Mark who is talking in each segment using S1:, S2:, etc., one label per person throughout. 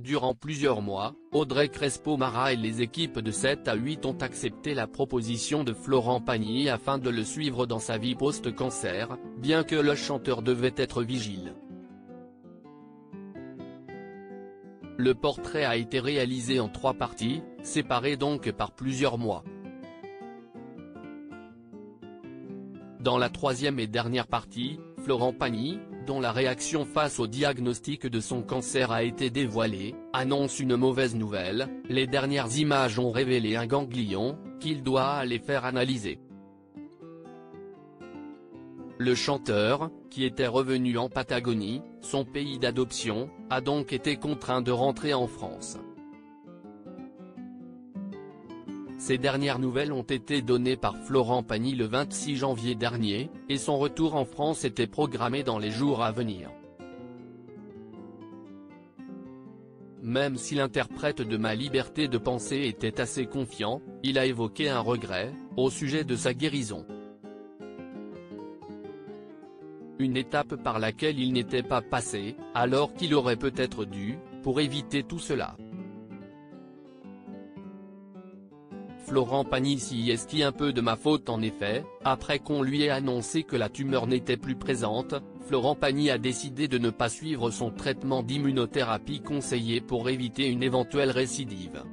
S1: Durant plusieurs mois, Audrey Crespo-Mara et les équipes de 7 à 8 ont accepté la proposition de Florent Pagny afin de le suivre dans sa vie post-cancer, bien que le chanteur devait être vigile. Le portrait a été réalisé en 3 parties, séparées donc par plusieurs mois. Dans la 3e et dernière partie, Florent Pagny, dont la réaction face au diagnostic de son cancer a été dévoilée, annonce une mauvaise nouvelle: les dernières images ont révélé un ganglion, qu'il doit aller faire analyser. Le chanteur, qui était revenu en Patagonie, son pays d'adoption, a donc été contraint de rentrer en France. Ces dernières nouvelles ont été données par Florent Pagny le 26 janvier dernier, et son retour en France était programmé dans les jours à venir. Même si l'interprète de Ma liberté de penser était assez confiant, il a évoqué un regret, au sujet de sa guérison. Une étape par laquelle il n'était pas passé, alors qu'il aurait peut-être dû, pour éviter tout cela. Florent Pagny: si est un peu de ma faute en effet, après qu'on lui ait annoncé que la tumeur n'était plus présente, Florent Pagny a décidé de ne pas suivre son traitement d'immunothérapie conseillé pour éviter une éventuelle récidive.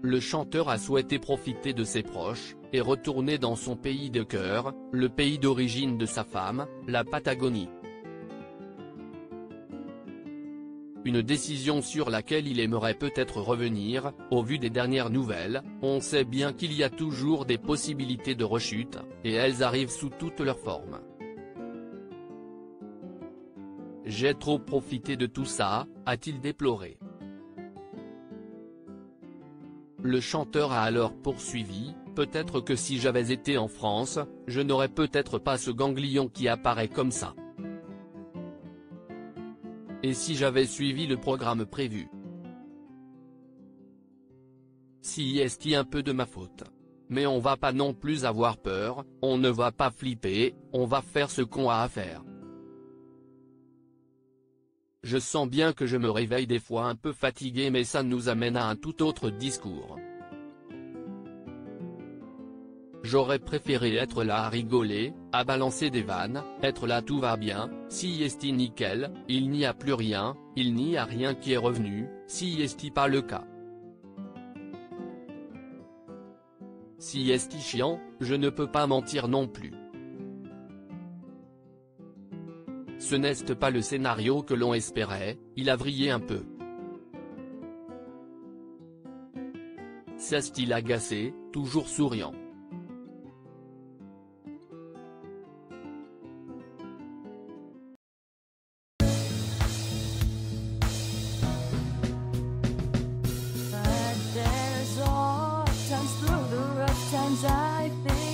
S1: Le chanteur a souhaité profiter de ses proches, et retourner dans son pays de cœur, le pays d'origine de sa femme, la Patagonie. Une décision sur laquelle il aimerait peut-être revenir. Au vu des dernières nouvelles, on sait bien qu'il y a toujours des possibilités de rechute, et elles arrivent sous toutes leurs formes. J'ai trop profité de tout ça, a-t-il déploré. Le chanteur a alors poursuivi: peut-être que si j'avais été en France, je n'aurais peut-être pas ce ganglion qui apparaît comme ça. Et si j'avais suivi le programme prévu? Si est un peu de ma faute. Mais on va pas non plus avoir peur, on ne va pas flipper, on va faire ce qu'on a à faire. Je sens bien que je me réveille des fois un peu fatigué, mais ça nous amène à un tout autre discours. J'aurais préféré être là à rigoler, à balancer des vannes, être là tout va bien, si est nickel, il n'y a plus rien, il n'y a rien qui est revenu, si est pas le cas. Si est chiant, je ne peux pas mentir non plus. Ce n'est pas le scénario que l'on espérait, il a vrillé un peu. C'est-il agacé, toujours souriant.
S2: But there's all times through the rough times I think